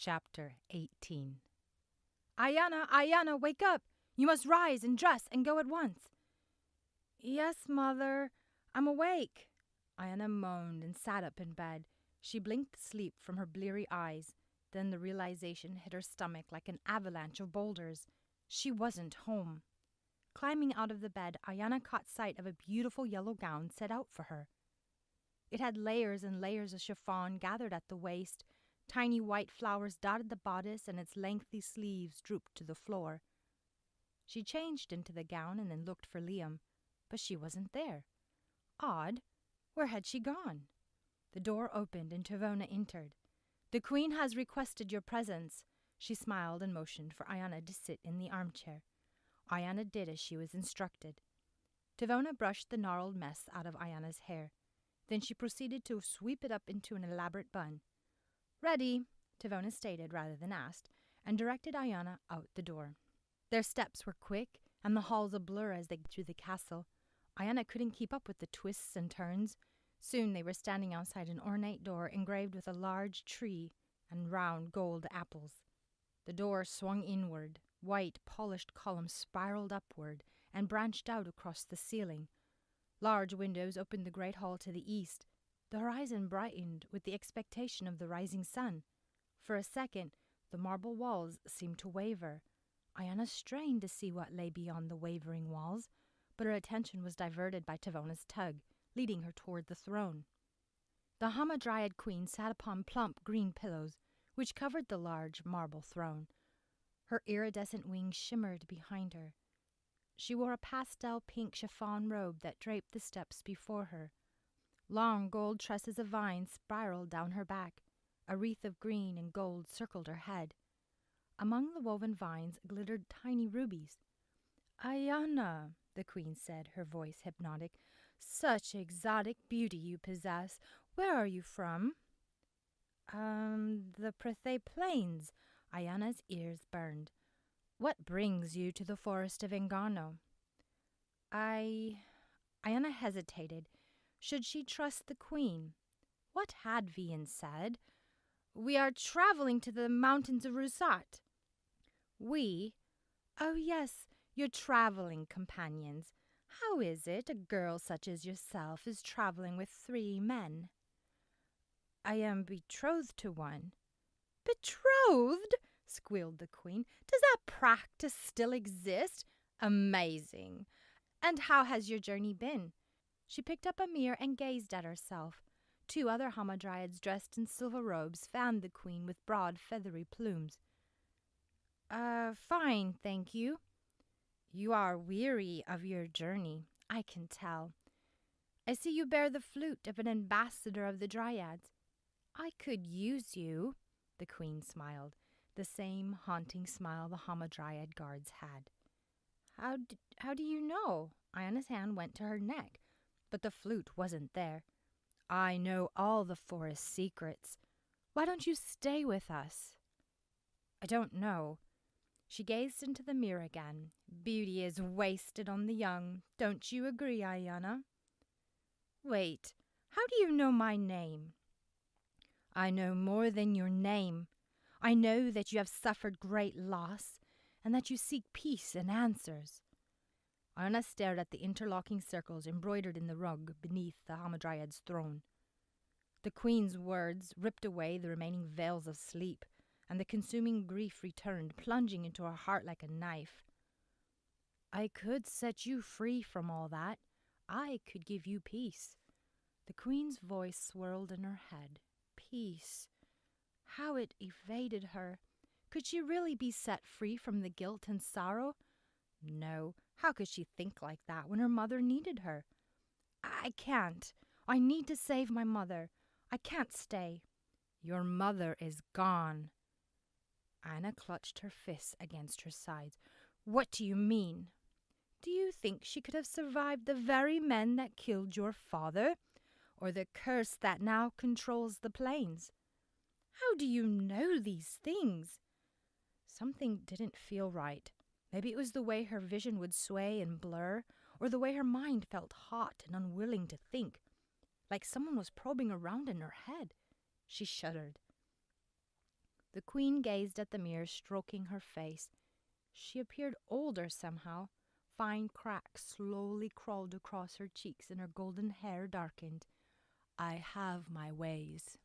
Chapter 18. "Ayianna, Ayianna, wake up! You must rise and dress and go at once." "Yes, Mother, I'm awake." Ayianna moaned and sat up in bed. She blinked sleep from her bleary eyes. Then the realization hit her stomach like an avalanche of boulders. She wasn't home. Climbing out of the bed, Ayianna caught sight of a beautiful yellow gown set out for her. It had layers and layers of chiffon gathered at the waist. Tiny white flowers dotted the bodice, and its lengthy sleeves drooped to the floor. She changed into the gown and then looked for Liam, but she wasn't there. Odd, where had she gone? The door opened and Tavona entered. "The Queen has requested your presence." She smiled and motioned for Ayianna to sit in the armchair. Ayianna did as she was instructed. Tavona brushed the gnarled mess out of Ayanna's hair. Then she proceeded to sweep it up into an elaborate bun. "Ready," Tavona stated rather than asked, and directed Ayianna out the door. Their steps were quick, and the halls a blur as they got through the castle. Ayianna couldn't keep up with the twists and turns. Soon they were standing outside an ornate door engraved with a large tree and round gold apples. The door swung inward. White, polished columns spiraled upward and branched out across the ceiling. Large windows opened the great hall to the east. The horizon brightened with the expectation of the rising sun. For a second, the marble walls seemed to waver. Ayianna strained to see what lay beyond the wavering walls, but her attention was diverted by Tavona's tug, leading her toward the throne. The Hamadryad Queen sat upon plump green pillows, which covered the large marble throne. Her iridescent wings shimmered behind her. She wore a pastel pink chiffon robe that draped the steps before her. Long gold tresses of vines spiraled down her back. A wreath of green and gold circled her head. Among the woven vines glittered tiny rubies. "Ayianna," the Queen said, her voice hypnotic, "such exotic beauty you possess. Where are you from?" The Prathay Plains." Ayanna's ears burned. "What brings you to the forest of Engano?" Ayianna hesitated. Should she trust the Queen? What had Vian said? "We are traveling to the mountains of Rusat." "We? Oh, yes, your traveling companions. How is it a girl such as yourself is traveling with 3 men?" "I am betrothed to one." "Betrothed?" squealed the Queen. "Does that practice still exist? Amazing. And how has your journey been?" She picked up a mirror and gazed at herself. 2 other Hamadryads dressed in silver robes fanned the Queen with broad feathery plumes. Fine, thank you." "You are weary of your journey, I can tell. I see you bear the flute of an ambassador of the Dryads. I could use you." The Queen smiled, the same haunting smile the Hamadryad guards had. How do you know?" Ayanna's hand went to her neck, but the flute wasn't there. "I know all the forest secrets. Why don't you stay with us?" "I don't know." She gazed into the mirror again. "Beauty is wasted on the young. Don't you agree, Ayianna?" "Wait, how do you know my name?" "I know more than your name. I know that you have suffered great loss, and that you seek peace and answers." Ayianna stared at the interlocking circles embroidered in the rug beneath the Hamadryad's throne. The Queen's words ripped away the remaining veils of sleep, and the consuming grief returned, plunging into her heart like a knife. "I could set you free from all that. I could give you peace." The Queen's voice swirled in her head. Peace. How it evaded her. Could she really be set free from the guilt and sorrow? No, how could she think like that when her mother needed her? "I can't. I need to save my mother. I can't stay." "Your mother is gone." Ayianna clutched her fists against her sides. "What do you mean?" "Do you think she could have survived the very men that killed your father? Or the curse that now controls the plains?" "How do you know these things?" Something didn't feel right. Maybe it was the way her vision would sway and blur, or the way her mind felt hot and unwilling to think, like someone was probing around in her head. She shuddered. The queen gazed at the mirror, stroking her face. She appeared older somehow. Fine cracks slowly crawled across her cheeks and her golden hair darkened. I have my ways.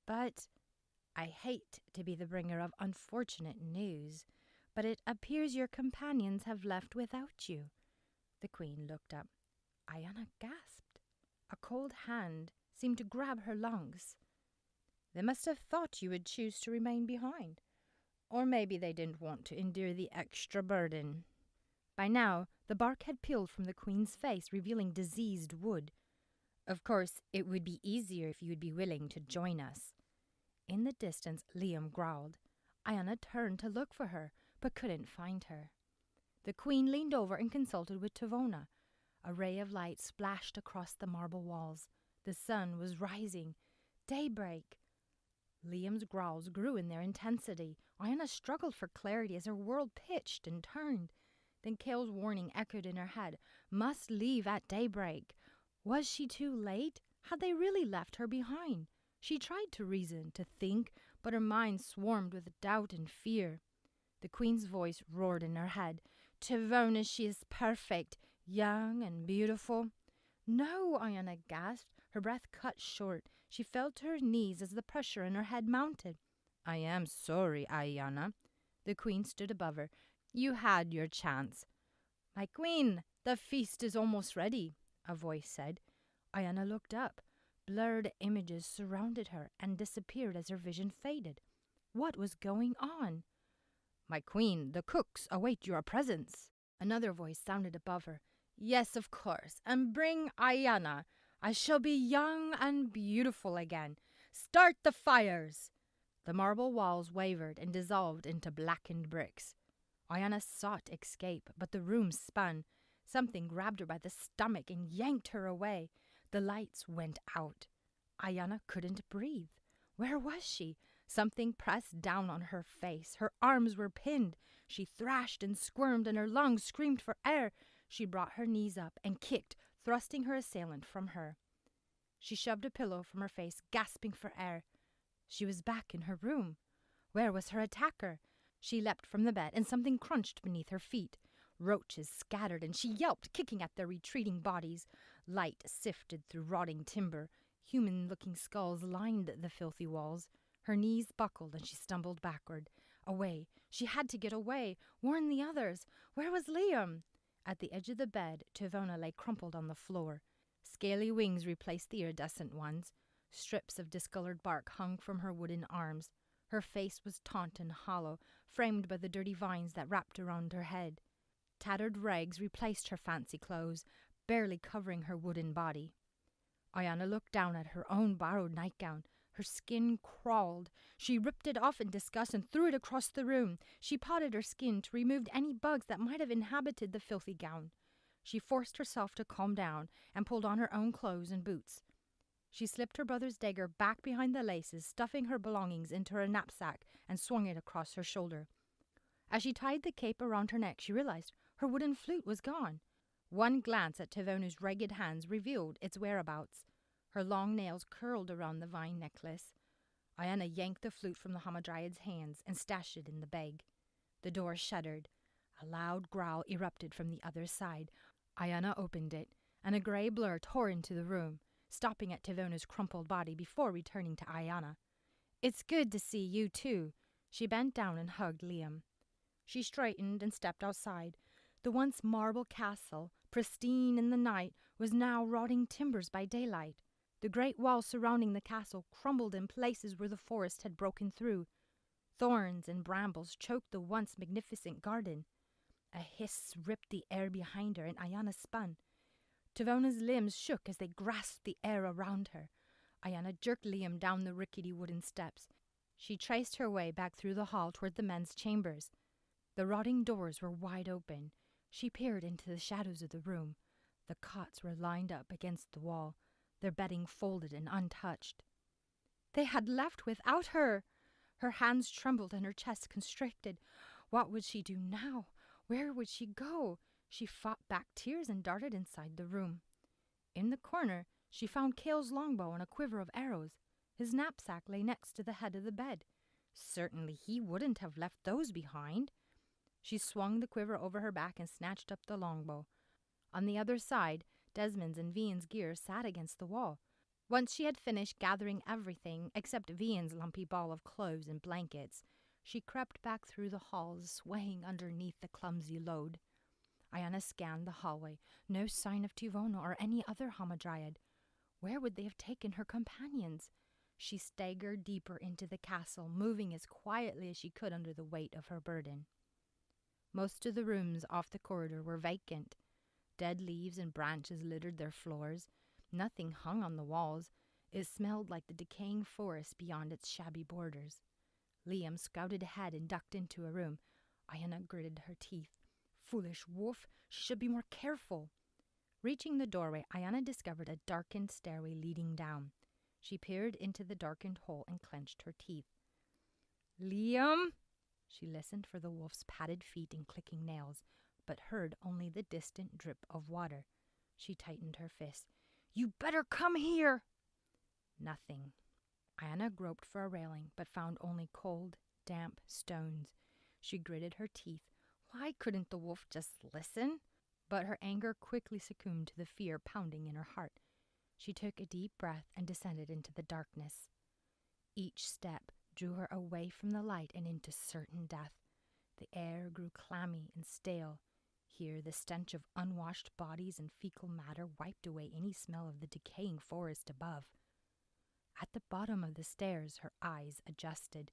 But I hate to be the bringer of unfortunate news, but it appears your companions have left without you. The queen looked up. Ayianna gasped. A cold hand seemed to grab her lungs. They must have thought you would choose to remain behind. Or maybe they didn't want to endure the extra burden. By now, the bark had peeled from the queen's face, revealing diseased wood. Of course, it would be easier if you would be willing to join us. In the distance, Liam growled. Ayianna turned to look for her, but couldn't find her. The queen leaned over and consulted with Tavona. A ray of light splashed across the marble walls. The sun was rising. Daybreak. Liam's growls grew in their intensity. Ayianna struggled for clarity as her world pitched and turned. Then Kale's warning echoed in her head. Must leave at daybreak. Was she too late? Had they really left her behind? She tried to reason, to think, but her mind swarmed with doubt and fear. The queen's voice roared in her head. Tavona, she is perfect, young and beautiful. No, Ayianna gasped. Her breath cut short. She fell to her knees as the pressure in her head mounted. I am sorry, Ayianna. The queen stood above her. You had your chance. My queen, the feast is almost ready, a voice said. Ayianna looked up. Blurred images surrounded her and disappeared as her vision faded. What was going on? My queen, the cooks await your presence. Another voice sounded above her. Yes, of course, and bring Ayianna. I shall be young and beautiful again. Start the fires. The marble walls wavered and dissolved into blackened bricks. Ayianna sought escape, but the room spun. Something grabbed her by the stomach and yanked her away. The lights went out. Ayianna couldn't breathe. Where was she? Something pressed down on her face. Her arms were pinned. She thrashed and squirmed, and her lungs screamed for air. She brought her knees up and kicked, thrusting her assailant from her. She shoved a pillow from her face, gasping for air. She was back in her room. Where was her attacker? She leapt from the bed, and something crunched beneath her feet. Roaches scattered, and she yelped, kicking at their retreating bodies. Light sifted through rotting timber. Human-looking skulls lined the filthy walls. Her knees buckled, and she stumbled backward. Away. She had to get away. Warn the others. Where was Liam? At the edge of the bed, Tavona lay crumpled on the floor. Scaly wings replaced the iridescent ones. Strips of discolored bark hung from her wooden arms. Her face was taunt and hollow, framed by the dirty vines that wrapped around her head. Tattered rags replaced her fancy clothes, barely covering her wooden body. Ayianna looked down at her own borrowed nightgown. Her skin crawled. She ripped it off in disgust and threw it across the room. She potted her skin to remove any bugs that might have inhabited the filthy gown. She forced herself to calm down and pulled on her own clothes and boots. She slipped her brother's dagger back behind the laces, stuffing her belongings into her knapsack, and swung it across her shoulder. As she tied the cape around her neck, she realized her wooden flute was gone. One glance at Tavona's ragged hands revealed its whereabouts. Her long nails curled around the vine necklace. Ayianna yanked the flute from the Hamadryad's hands and stashed it in the bag. The door shuddered. A loud growl erupted from the other side. Ayianna opened it, and a gray blur tore into the room, stopping at Tavona's crumpled body before returning to Ayianna. It's good to see you, too. She bent down and hugged Liam. She straightened and stepped outside. The once marble castle, pristine in the night, was now rotting timbers by daylight. The great walls surrounding the castle crumbled in places where the forest had broken through. Thorns and brambles choked the once magnificent garden. A hiss ripped the air behind her, and Ayianna spun. Tavona's limbs shook as they grasped the air around her. Ayianna jerked Liam down the rickety wooden steps. She traced her way back through the hall toward the men's chambers. The rotting doors were wide open. She peered into the shadows of the room. The cots were lined up against the wall, their bedding folded and untouched. They had left without her! Her hands trembled and her chest constricted. What would she do now? Where would she go? She fought back tears and darted inside the room. In the corner, she found Kale's longbow and a quiver of arrows. His knapsack lay next to the head of the bed. Certainly he wouldn't have left those behind. She swung the quiver over her back and snatched up the longbow. On the other side, Desmond's and Vian's gear sat against the wall. Once she had finished gathering everything except Vian's lumpy ball of clothes and blankets, she crept back through the halls, swaying underneath the clumsy load. Ayianna scanned the hallway. No sign of Tivona or any other hamadryad. Where would they have taken her companions? She staggered deeper into the castle, moving as quietly as she could under the weight of her burden. Most of the rooms off the corridor were vacant. Dead leaves and branches littered their floors. Nothing hung on the walls. It smelled like the decaying forest beyond its shabby borders. Liam scouted ahead and ducked into a room. Ayianna gritted her teeth. Foolish wolf, she should be more careful. Reaching the doorway, Ayianna discovered a darkened stairway leading down. She peered into the darkened hole and clenched her teeth. Liam! She listened for the wolf's padded feet and clicking nails, but heard only the distant drip of water. She tightened her fist. You better come here! Nothing. Ayianna groped for a railing, but found only cold, damp stones. She gritted her teeth. Why couldn't the wolf just listen? But her anger quickly succumbed to the fear pounding in her heart. She took a deep breath and descended into the darkness. Each step drew her away from the light and into certain death. The air grew clammy and stale. Here, the stench of unwashed bodies and fecal matter wiped away any smell of the decaying forest above. At the bottom of the stairs, her eyes adjusted.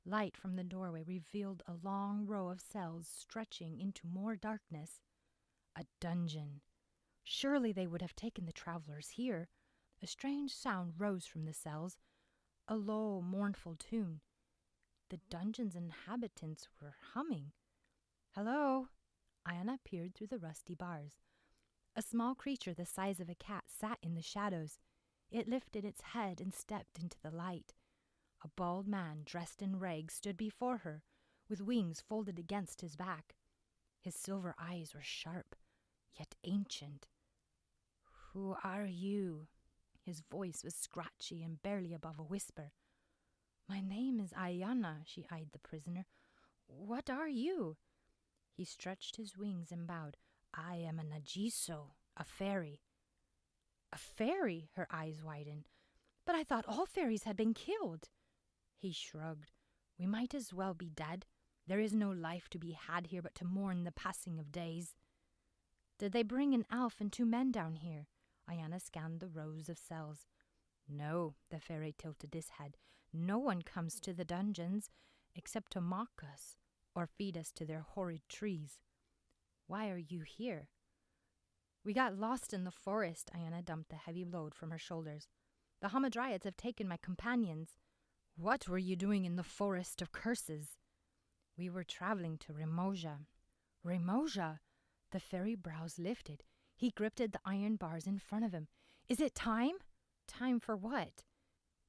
Light from the doorway revealed a long row of cells stretching into more darkness. A dungeon. Surely they would have taken the travelers here. A strange sound rose from the cells, a low, mournful tune. The dungeon's inhabitants were humming. Hello? Ayianna peered through the rusty bars. A small creature the size of a cat sat in the shadows. It lifted its head and stepped into the light. A bald man dressed in rags stood before her, with wings folded against his back. His silver eyes were sharp, yet ancient. Who are you? His voice was scratchy and barely above a whisper. My name is Ayianna, she eyed the prisoner. What are you? He stretched his wings and bowed. I am a Najiso, a fairy. A fairy? Her eyes widened. But I thought all fairies had been killed. He shrugged. We might as well be dead. There is no life to be had here but to mourn the passing of days. Did they bring an elf and 2 men down here? Ayianna scanned the rows of cells. No, the fairy tilted his head. No one comes to the dungeons except to mock us or feed us to their horrid trees. Why are you here? We got lost in the forest. Ayianna dumped the heavy load from her shoulders. The hamadryads have taken my companions. What were you doing in the forest of curses? We were traveling to Rimoja. Rimoja? The fairy brows lifted. He gripped at the iron bars in front of him. Is it time? Time for what?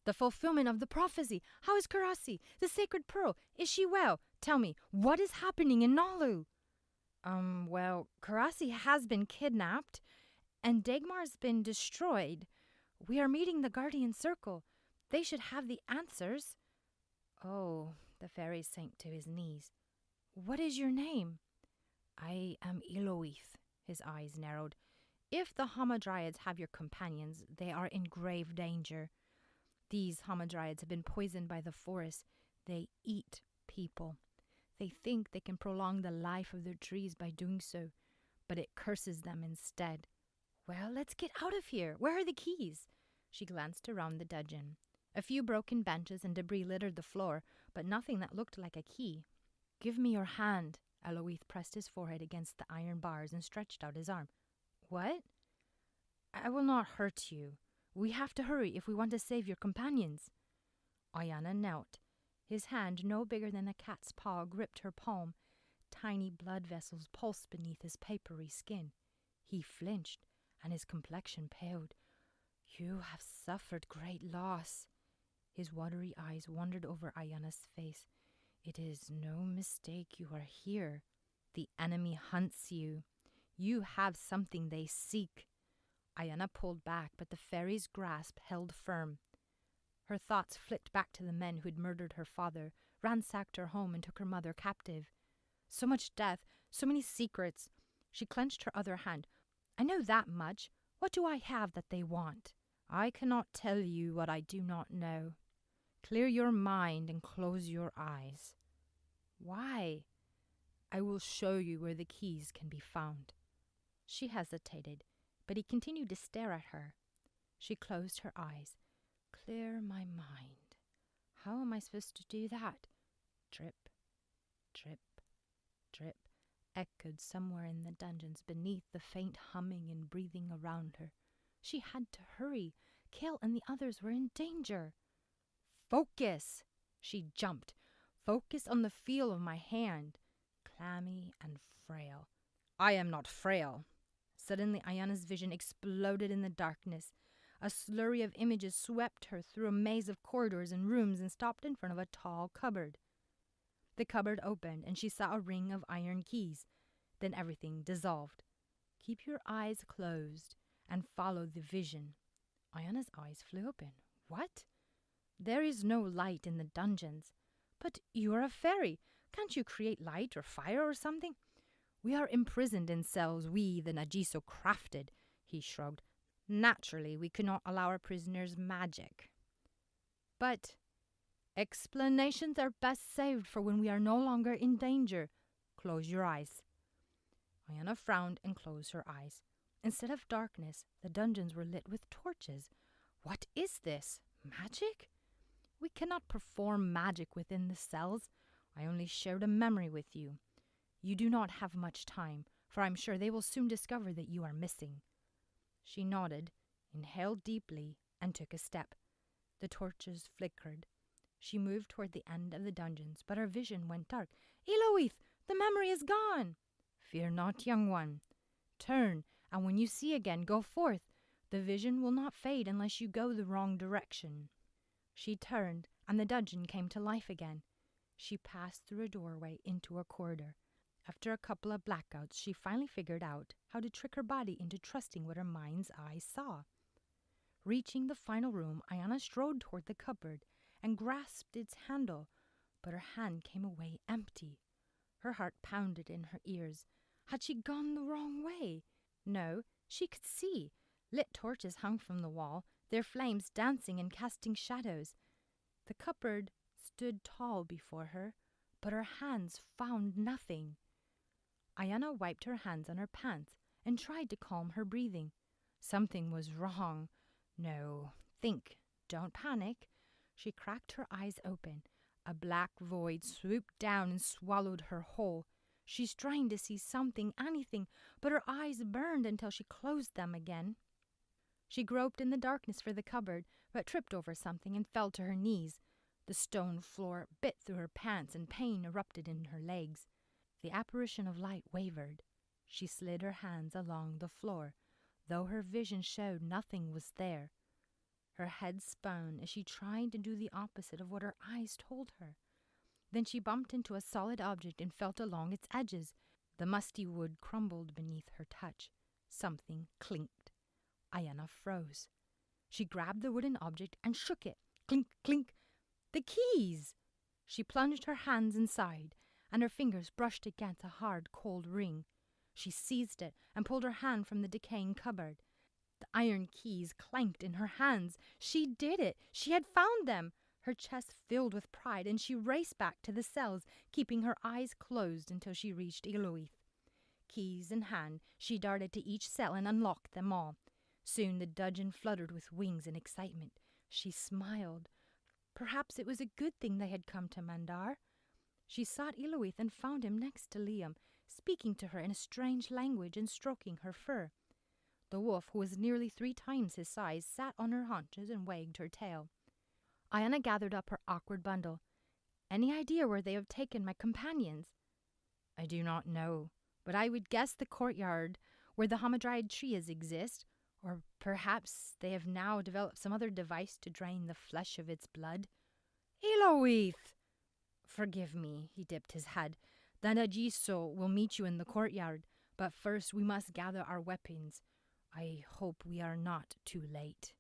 The fulfillment of the prophecy. How is Karasi? The sacred pearl. Is she well? Tell me, what is happening in Nalu? Well, Karasi has been kidnapped, and Dagmar's been destroyed. We are meeting the Guardian Circle. They should have the answers. Oh, the fairy sank to his knees. What is your name? I am Iloith. His eyes narrowed. If the hamadryads have your companions, they are in grave danger. These hamadryads have been poisoned by the forest. They eat people. They think they can prolong the life of their trees by doing so, but it curses them instead. Well, let's get out of here. Where are the keys? She glanced around the dungeon. A few broken benches and debris littered the floor, but nothing that looked like a key. Give me your hand. Aloith pressed his forehead against the iron bars and stretched out his arm. What? I will not hurt you. We have to hurry if we want to save your companions. Ayianna knelt. His hand, no bigger than a cat's paw, gripped her palm. Tiny blood vessels pulsed beneath his papery skin. He flinched, and his complexion paled. You have suffered great loss. His watery eyes wandered over Ayanna's face. It is no mistake you are here. The enemy hunts you. You have something they seek. Ayianna pulled back, but the fairy's grasp held firm. Her thoughts flicked back to the men who had murdered her father, ransacked her home, and took her mother captive. So much death, so many secrets. She clenched her other hand. I know that much. What do I have that they want? I cannot tell you what I do not know. Clear your mind and close your eyes. Why? I will show you where the keys can be found. She hesitated, but he continued to stare at her. She closed her eyes. Clear my mind. How am I supposed to do that? Drip, drip, drip, echoed somewhere in the dungeons beneath the faint humming and breathing around her. She had to hurry. Kale and the others were in danger. Focus! She jumped. Focus on the feel of my hand. Clammy and frail. I am not frail. Suddenly Ayianna's vision exploded in the darkness. A slurry of images swept her through a maze of corridors and rooms and stopped in front of a tall cupboard. The cupboard opened and she saw a ring of iron keys. Then everything dissolved. Keep your eyes closed and follow the vision. Ayianna's eyes flew open. What? There is no light in the dungeons. But you are a fairy. Can't you create light or fire or something? We are imprisoned in cells we, the Nagiso, crafted, he shrugged. Naturally, we could not allow our prisoners magic. But explanations are best saved for when we are no longer in danger. Close your eyes. Ayianna frowned and closed her eyes. Instead of darkness, the dungeons were lit with torches. What is this? Magic? We cannot perform magic within the cells. I only shared a memory with you. You do not have much time, for I'm sure they will soon discover that you are missing. She nodded, inhaled deeply, and took a step. The torches flickered. She moved toward the end of the dungeons, but her vision went dark. Eloith, the memory is gone. Fear not, young one. Turn, and when you see again, go forth. The vision will not fade unless you go the wrong direction. She turned, and the dungeon came to life again. She passed through a doorway into a corridor. After a couple of blackouts, she finally figured out how to trick her body into trusting what her mind's eye saw. Reaching the final room, Ayianna strode toward the cupboard and grasped its handle, but her hand came away empty. Her heart pounded in her ears. Had she gone the wrong way? No, she could see. Lit torches hung from the wall, their flames dancing and casting shadows. The cupboard stood tall before her, but her hands found nothing. Ayianna wiped her hands on her pants and tried to calm her breathing. Something was wrong. No, think, don't panic. She cracked her eyes open. A black void swooped down and swallowed her whole. She strained to see something, anything, but her eyes burned until she closed them again. She groped in the darkness for the cupboard, but tripped over something and fell to her knees. The stone floor bit through her pants and pain erupted in her legs. The apparition of light wavered. She slid her hands along the floor, though her vision showed nothing was there. Her head spun as she tried to do the opposite of what her eyes told her. Then she bumped into a solid object and felt along its edges. The musty wood crumbled beneath her touch. Something clinked. Ayianna froze. She grabbed the wooden object and shook it. Clink, clink. The keys! She plunged her hands inside, and her fingers brushed against a hard, cold ring. She seized it and pulled her hand from the decaying cupboard. The iron keys clanked in her hands. She did it! She had found them! Her chest filled with pride, and she raced back to the cells, keeping her eyes closed until she reached Eloith. Keys in hand, she darted to each cell and unlocked them all. Soon the dungeon fluttered with wings and excitement. She smiled. Perhaps it was a good thing they had come to Mandar. She sought Eloith and found him next to Liam, speaking to her in a strange language and stroking her fur. The wolf, who was nearly 3 times his size, sat on her haunches and wagged her tail. Ayianna gathered up her awkward bundle. Any idea where they have taken my companions? I do not know, but I would guess the courtyard where the Hamadryad trias exist, or perhaps they have now developed some other device to drain the flesh of its blood. Eloith! Forgive me, he dipped his head. The Nagiso will meet you in the courtyard, but first we must gather our weapons. I hope we are not too late.